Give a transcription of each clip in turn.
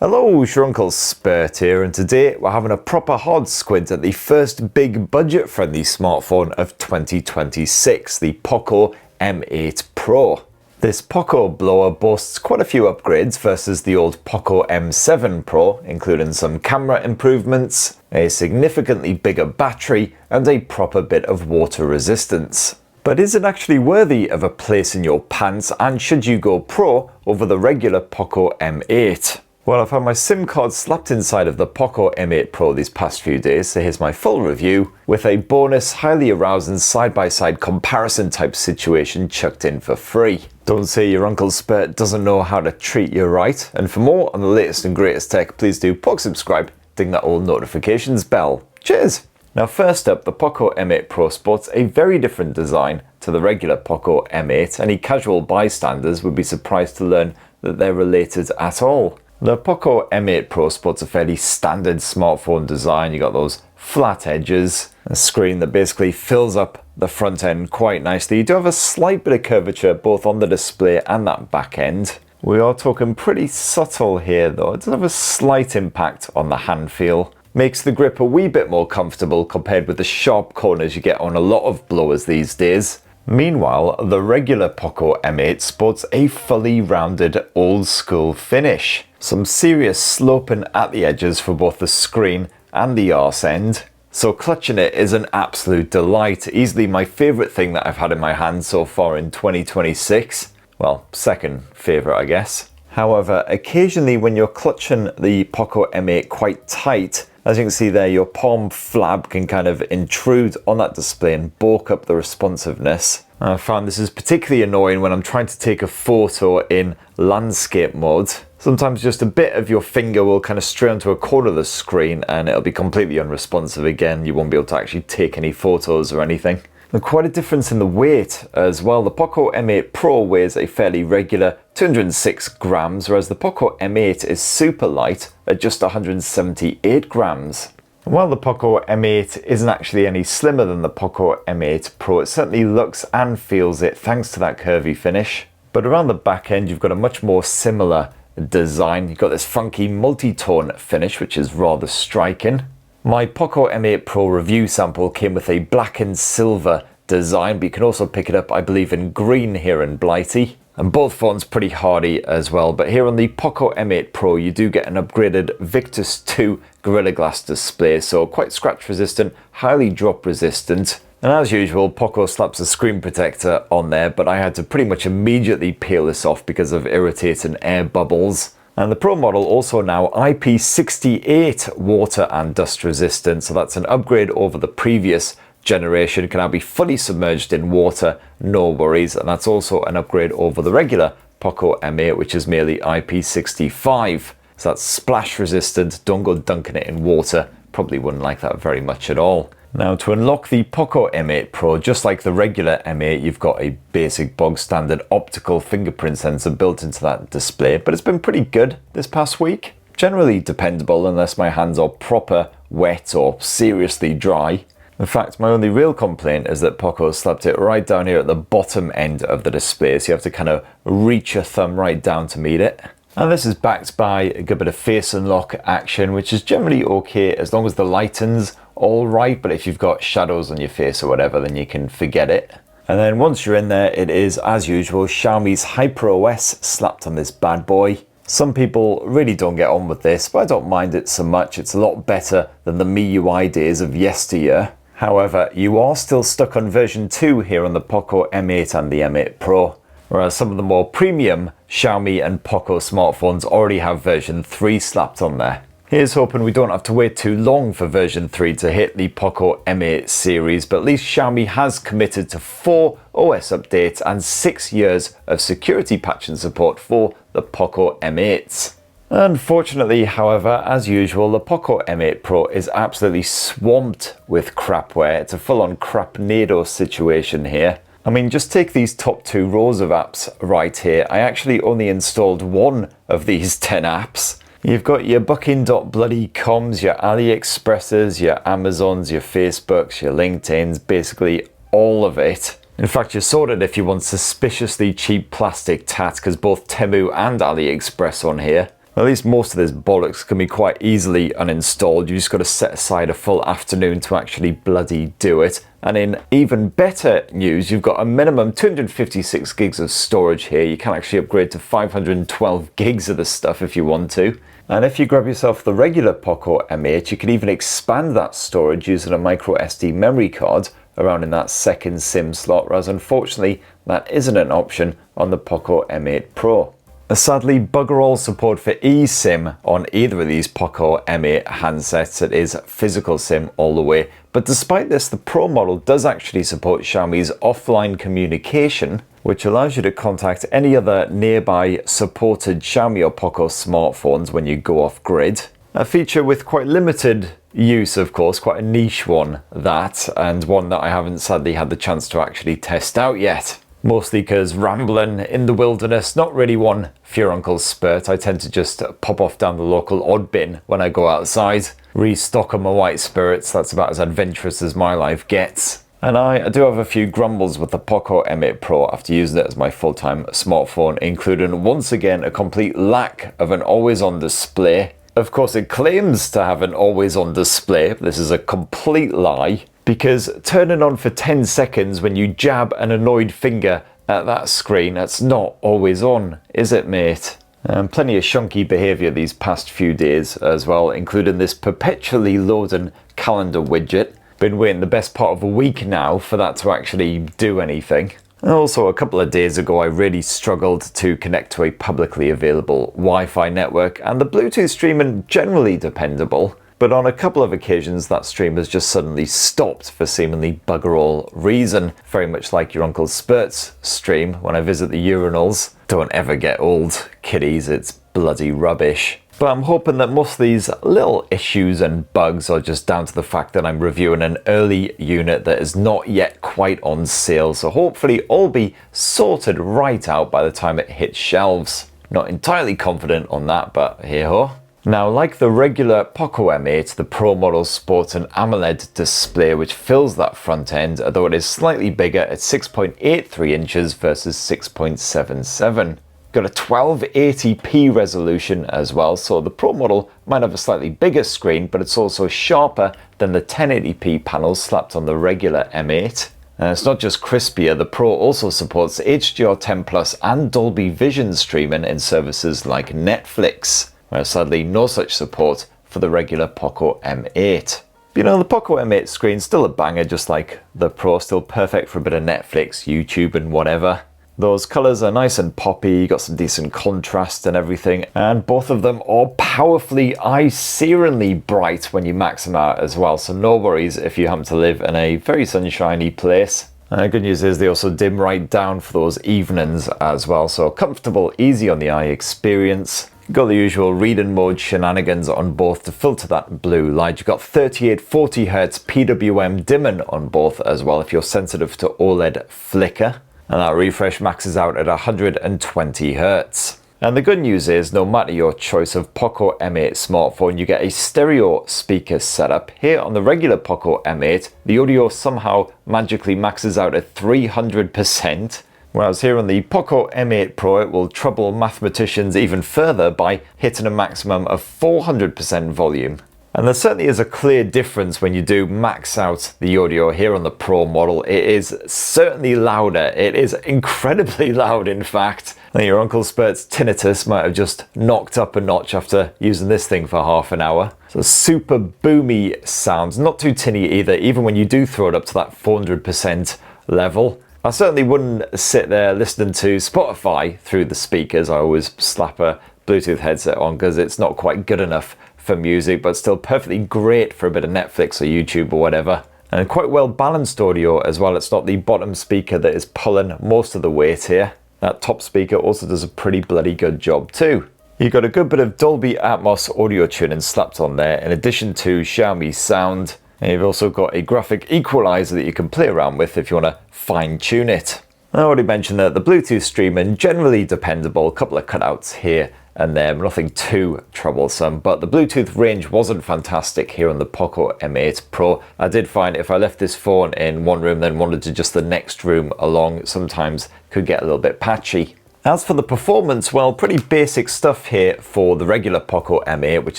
Hello, it's your Uncle Spurt here, and today we're having a proper hard squint at the first big budget-friendly smartphone of 2026, the POCO M8 Pro. This POCO blower boasts quite a few upgrades versus the old POCO M7 Pro, including some camera improvements, a significantly bigger battery, and a proper bit of water resistance. But is it actually worthy of a place in your pants, and should you go Pro over the regular POCO M8? Well, I've had my SIM card slapped inside of the POCO M8 Pro these past few days, so here's my full review, with a bonus highly arousing side-by-side comparison type situation chucked in for free. Don't say your Uncle Spurt doesn't know how to treat you right, and for more on the latest and greatest tech, please do subscribe, ding that old notifications bell. Cheers! Now first up, the POCO M8 Pro sports a very different design to the regular POCO M8. Any casual bystanders would be surprised to learn that they're related at all. The POCO M8 Pro sports a fairly standard smartphone design. You got those flat edges, a screen that basically fills up the front end quite nicely. You do have a slight bit of curvature both on the display and that back end. We are talking pretty subtle here though. It does have a slight impact on the hand feel. Makes the grip a wee bit more comfortable compared with the sharp corners you get on a lot of blowers these days. Meanwhile, the regular POCO M8 sports a fully rounded old school finish. Some serious sloping at the edges for both the screen and the arse end. So clutching it is an absolute delight, easily my favourite thing that I've had in my hand so far in 2026. Well, second favourite I guess. However, occasionally when you're clutching the POCO M8 quite tight, as you can see there, your palm flab can kind of intrude on that display and bulk up the responsiveness. I found this is particularly annoying when I'm trying to take a photo in landscape mode. Sometimes just a bit of your finger will kind of stray onto a corner of the screen and it'll be completely unresponsive again. You won't be able to actually take any photos or anything. And quite a difference in the weight as well. The POCO M8 Pro weighs a fairly regular 206 grams, whereas the POCO M8 is super light at just 178 grams. And while the POCO M8 isn't actually any slimmer than the POCO M8 Pro, it certainly looks and feels it thanks to that curvy finish. But around the back end, you've got a much more similar design. You've got this funky multi-tone finish, which is rather striking. My POCO M8 Pro review sample came with a black and silver design, but you can also pick it up, I believe, in green here in Blighty. And both phones pretty hardy as well. But here on the POCO M8 Pro, you do get an upgraded Victus 2 Gorilla Glass display, so quite scratch resistant, highly drop resistant. And as usual, POCO slaps a screen protector on there, but I had to pretty much immediately peel this off because of irritating air bubbles. And the Pro model also now IP68 water and dust resistant, so that's an upgrade over the previous generation. It can now be fully submerged in water, no worries, and that's also an upgrade over the regular POCO M8, which is merely IP65. So that's splash resistant, don't go dunking it in water, probably wouldn't like that very much at all. Now to unlock the POCO M8 Pro, just like the regular M8, you've got a basic bog standard optical fingerprint sensor built into that display, but it's been pretty good this past week. Generally dependable unless my hands are proper wet or seriously dry. In fact, my only real complaint is that POCO slapped it right down here at the bottom end of the display, so you have to kind of reach your thumb right down to meet it. And this is backed by a good bit of face unlock action, which is generally okay as long as the lighten's all right, but if you've got shadows on your face or whatever, then you can forget it. And then once you're in there, it is, as usual, Xiaomi's HyperOS slapped on this bad boy. Some people really don't get on with this, but I don't mind it so much. It's a lot better than the MIUI days of yesteryear. However, you are still stuck on version 2 here on the POCO M8 and the M8 Pro, whereas some of the more premium Xiaomi and POCO smartphones already have version 3 slapped on there. Here's hoping we don't have to wait too long for version 3 to hit the POCO M8 series, but at least Xiaomi has committed to 4 OS updates and 6 years of security patch and support for the POCO M8s. Unfortunately, however, as usual, the POCO M8 Pro is absolutely swamped with crapware. It's a full-on crapnado situation here. I mean, just take these top 2 rows of apps right here. I actually only installed 1 of these 10 apps. You've got your booking.bloodycoms, your AliExpresses, your Amazons, your Facebooks, your LinkedIns, basically all of it. In fact, you're sorted if you want suspiciously cheap plastic tat, because both Temu and AliExpress on here. At least most of this bollocks can be quite easily uninstalled. You just got to set aside a full afternoon to actually bloody do it. And in even better news, you've got a minimum 256 gigs of storage here. You can actually upgrade to 512 gigs of this stuff if you want to. And if you grab yourself the regular POCO M8, you can even expand that storage using a micro SD memory card around in that second SIM slot, whereas unfortunately that isn't an option on the POCO M8 Pro. Sadly, bugger all support for eSIM on either of these POCO M8 handsets. It is physical SIM all the way. But despite this, the Pro model does actually support Xiaomi's offline communication, which allows you to contact any other nearby supported Xiaomi or POCO smartphones when you go off grid. A feature with quite limited use, of course, quite a niche one, that, and one that I haven't sadly had the chance to actually test out yet. Mostly because rambling in the wilderness, not really one for your uncle's spurt. I tend to just pop off down the local odd bin when I go outside, restock on my white spirits. That's about as adventurous as my life gets. And I do have a few grumbles with the POCO M8 Pro after using it as my full-time smartphone, including once again a complete lack of an always-on display. Of course, it claims to have an always-on display, but this is a complete lie. Because turning on for 10 seconds when you jab an annoyed finger at that screen, that's not always on, is it, mate? Plenty of shonky behaviour these past few days as well, including this perpetually loading calendar widget. Been waiting the best part of a week now for that to actually do anything. And also, a couple of days ago I really struggled to connect to a publicly available Wi-Fi network, and the Bluetooth streaming generally dependable. But on a couple of occasions that stream has just suddenly stopped for seemingly bugger all reason. Very much like your Uncle Spurt's stream when I visit the urinals. Don't ever get old, kiddies, it's bloody rubbish. But I'm hoping that most of these little issues and bugs are just down to the fact that I'm reviewing an early unit that is not yet quite on sale. So hopefully all be sorted right out by the time it hits shelves. Not entirely confident on that, but hey-ho. Now, like the regular POCO M8, the Pro model sports an AMOLED display which fills that front end, although it is slightly bigger at 6.83 inches versus 6.77. Got a 1280p resolution as well, so the Pro model might have a slightly bigger screen, but it's also sharper than the 1080p panels slapped on the regular M8. And it's not just crispier, the Pro also supports HDR10 Plus and Dolby Vision streaming in services like Netflix. Whereas sadly no such support for the regular POCO M8. But you know, the POCO M8 screen's still a banger, just like the Pro, still perfect for a bit of Netflix, YouTube and whatever. Those colours are nice and poppy, you got some decent contrast and everything, and both of them are powerfully eye-searingly bright when you max them out as well, so no worries if you happen to live in a very sunshiny place. Good news is they also dim right down for those evenings as well, so comfortable, easy on the eye experience. Got the usual reading mode shenanigans on both to filter that blue light. You've got 3840Hz PWM dimming on both as well if you're sensitive to OLED flicker. And that refresh maxes out at 120Hz. And the good news is, no matter your choice of POCO M8 smartphone, you get a stereo speaker setup. Here on the regular POCO M8, the audio somehow magically maxes out at 300%. Whereas here on the POCO M8 Pro, it will trouble mathematicians even further by hitting a maximum of 400% volume. And there certainly is a clear difference when you do max out the audio here on the Pro model. It is certainly louder. It is incredibly loud, in fact. And your Uncle Spurt's tinnitus might have just knocked up a notch after using this thing for half an hour. So super boomy sounds, not too tinny either, even when you do throw it up to that 400% level. I certainly wouldn't sit there listening to Spotify through the speakers. I always slap a Bluetooth headset on because it's not quite good enough for music, but still perfectly great for a bit of Netflix or YouTube or whatever. And quite well balanced audio as well. It's not the bottom speaker that is pulling most of the weight here. That top speaker also does a pretty bloody good job too. You've got a good bit of Dolby Atmos audio tuning slapped on there, in addition to Xiaomi sound. And you've also got a graphic equalizer that you can play around with if you want to fine tune it. I already mentioned that the Bluetooth streaming generally dependable, a couple of cutouts here and there, nothing too troublesome, but the Bluetooth range wasn't fantastic here on the POCO M8 Pro. I did find if I left this phone in one room then wandered to just the next room along, sometimes could get a little bit patchy. As for the performance, well, pretty basic stuff here for the regular POCO M8, which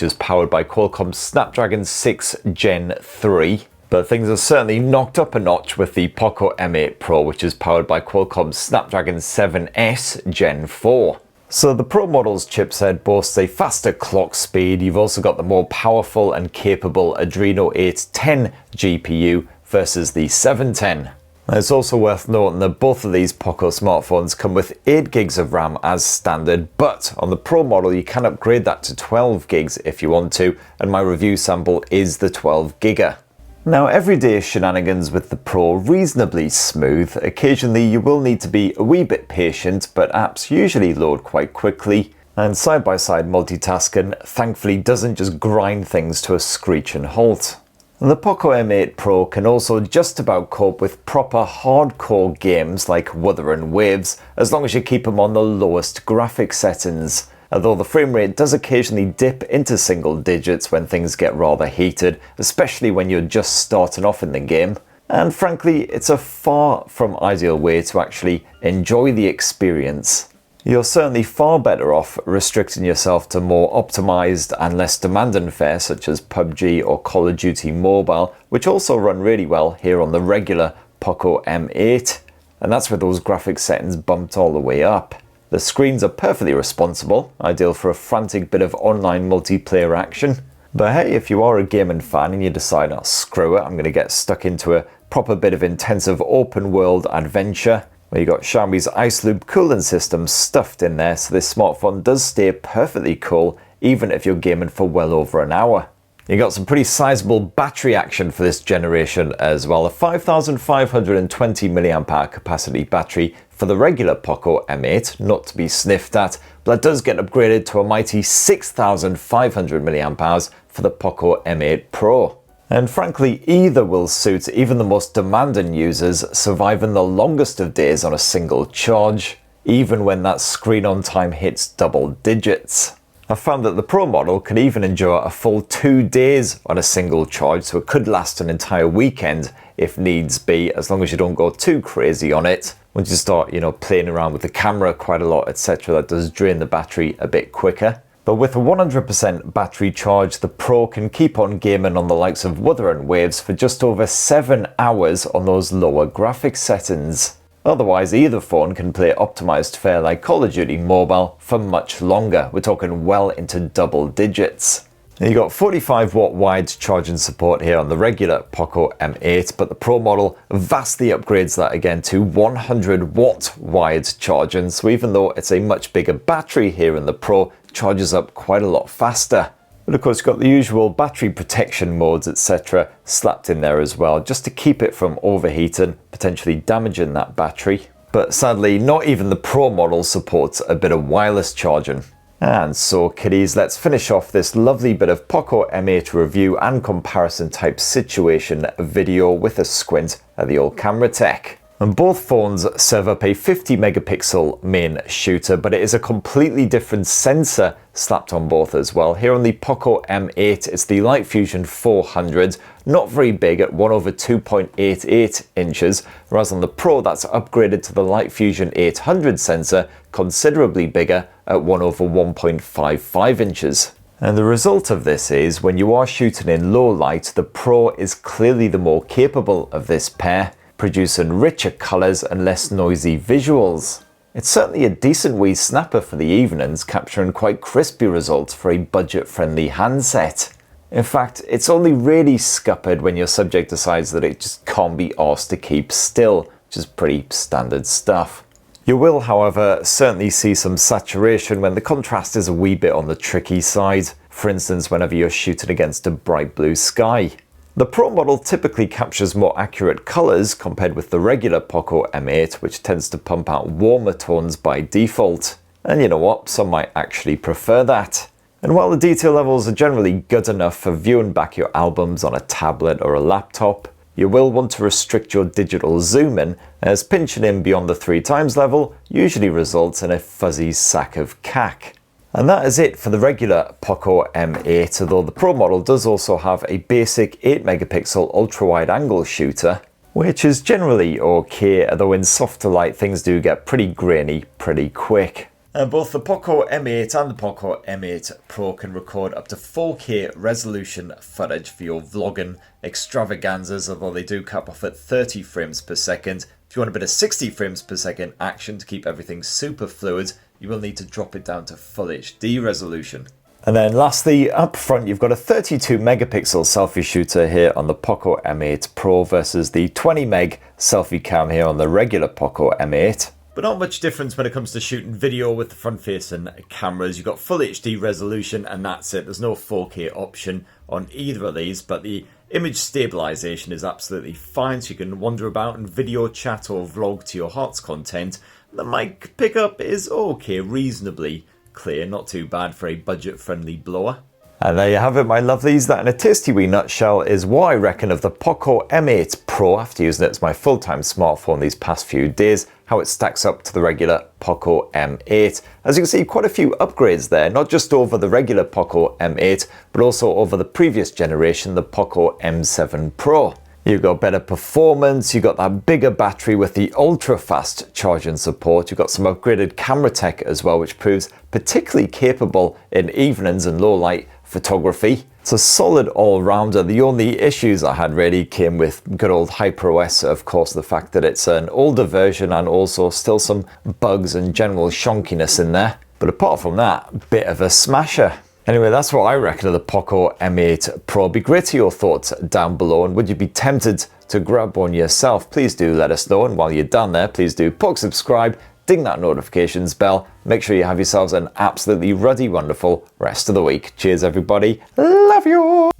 is powered by Qualcomm's Snapdragon 6 Gen 3. But things are certainly knocked up a notch with the POCO M8 Pro, which is powered by Qualcomm's Snapdragon 7S Gen 4. So the Pro model's chipset boasts a faster clock speed. You've also got the more powerful and capable Adreno 810 GPU versus the 710. It's also worth noting that both of these POCO smartphones come with 8 gigs of RAM as standard, but on the Pro model you can upgrade that to 12 gigs if you want to, and my review sample is the 12 giga. Now, everyday shenanigans with the Pro reasonably smooth. Occasionally you will need to be a wee bit patient, but apps usually load quite quickly, and side-by-side multitasking thankfully doesn't just grind things to a screeching halt. And the POCO M8 Pro can also just about cope with proper hardcore games like Wuthering Waves, as long as you keep them on the lowest graphic settings. Although the frame rate does occasionally dip into single digits when things get rather heated, especially when you're just starting off in the game. And frankly, it's a far from ideal way to actually enjoy the experience. You're certainly far better off restricting yourself to more optimized and less demanding fare such as PUBG or Call of Duty Mobile, which also run really well here on the regular POCO M8. And that's with those graphics settings bumped all the way up. The screens are perfectly responsible, ideal for a frantic bit of online multiplayer action. But hey, if you are a gaming fan and you decide, oh screw it, I'm going to get stuck into a proper bit of intensive open world adventure, well, you got Xiaomi's Ice Loop cooling system stuffed in there, so this smartphone does stay perfectly cool even if you're gaming for well over an hour. You got some pretty sizable battery action for this generation as well. A 5,520 mAh capacity battery for the regular POCO M8, not to be sniffed at, but that does get upgraded to a mighty 6,500 mAh for the POCO M8 Pro. And frankly, either will suit even the most demanding users, surviving the longest of days on a single charge, even when that screen on time hits double digits. I found that the Pro model can even endure a full 2 days on a single charge, so it could last an entire weekend if needs be, as long as you don't go too crazy on it. Once you start, playing around with the camera quite a lot, etc., that does drain the battery a bit quicker. But with a 100% battery charge, the Pro can keep on gaming on the likes of Wuthering Waves for just over 7 hours on those lower graphics settings. Otherwise, either phone can play optimized fare like Call of Duty Mobile for much longer. We're talking well into double digits. You got 45 watt wide charging support here on the regular POCO M8, but the Pro model vastly upgrades that again to 100 watt wide charging. So even though it's a much bigger battery here in the Pro, it charges up quite a lot faster. But of course, you've got the usual battery protection modes, etc. slapped in there as well, just to keep it from overheating, potentially damaging that battery. But sadly, not even the Pro model supports a bit of wireless charging. And so kiddies, let's finish off this lovely bit of POCO M8 review and comparison type situation video with a squint at the old camera tech. And both phones serve up a 50 megapixel main shooter, but it is a completely different sensor slapped on both as well. Here on the POCO M8, it's the Light Fusion 400, not very big at 1/2.88 inches, whereas on the Pro that's upgraded to the Light Fusion 800 sensor, considerably bigger at 1/1.55 inches. And the result of this is, when you are shooting in low light, the Pro is clearly the more capable of this pair, producing richer colours and less noisy visuals. It's certainly a decent wee snapper for the evenings, capturing quite crispy results for a budget-friendly handset. In fact, it's only really scuppered when your subject decides that it just can't be arsed to keep still, which is pretty standard stuff. You will, however, certainly see some saturation when the contrast is a wee bit on the tricky side, for instance whenever you're shooting against a bright blue sky. The Pro model typically captures more accurate colours compared with the regular POCO M8, which tends to pump out warmer tones by default. And you know what, some might actually prefer that. And while the detail levels are generally good enough for viewing back your albums on a tablet or a laptop, you will want to restrict your digital zoom in, as pinching in beyond the 3x level usually results in a fuzzy sack of cack. And that is it for the regular POCO M8, although the Pro model does also have a basic 8 megapixel ultra wide angle shooter. which is generally okay, although in softer light things do get pretty grainy pretty quick. And both the POCO M8 and the POCO M8 Pro can record up to 4K resolution footage for your vlogging extravaganzas, although they do cap off at 30 frames per second. If you want a bit of 60 frames per second action to keep everything super fluid, you will need to drop it down to full HD resolution. And then lastly, up front, you've got a 32 megapixel selfie shooter here on the POCO M8 Pro versus the 20 meg selfie cam here on the regular POCO M8. But not much difference when it comes to shooting video with the front-facing cameras. You've got full HD resolution and that's it. There's no 4K option on either of these, but the image stabilization is absolutely fine, so you can wander about and video chat or vlog to your heart's content. The mic pickup is okay, reasonably clear, not too bad for a budget-friendly blower. And there you have it, my lovelies. That in a tasty wee nutshell is what I reckon of the POCO M8 Pro after using it as my full-time smartphone these past few days, how it stacks up to the regular POCO M8. As you can see, quite a few upgrades there, not just over the regular POCO M8, but also over the previous generation, the POCO M7 Pro. You've got better performance, you've got that bigger battery with the ultra fast charging support, you've got some upgraded camera tech as well, which proves particularly capable in evenings and low light photography. It's a solid all-rounder. The only issues I had really came with good old HyperOS, of course, the fact that it's an older version and also still some bugs and general shonkiness in there. But apart from that, bit of a smasher. Anyway, that's what I reckon of the POCO M8 Pro. Be great to hear your thoughts down below, and would you be tempted to grab one yourself? Please do let us know, and while you're down there, please do poke subscribe, ding that notifications bell. Make sure you have yourselves an absolutely ruddy wonderful rest of the week. Cheers everybody, love you!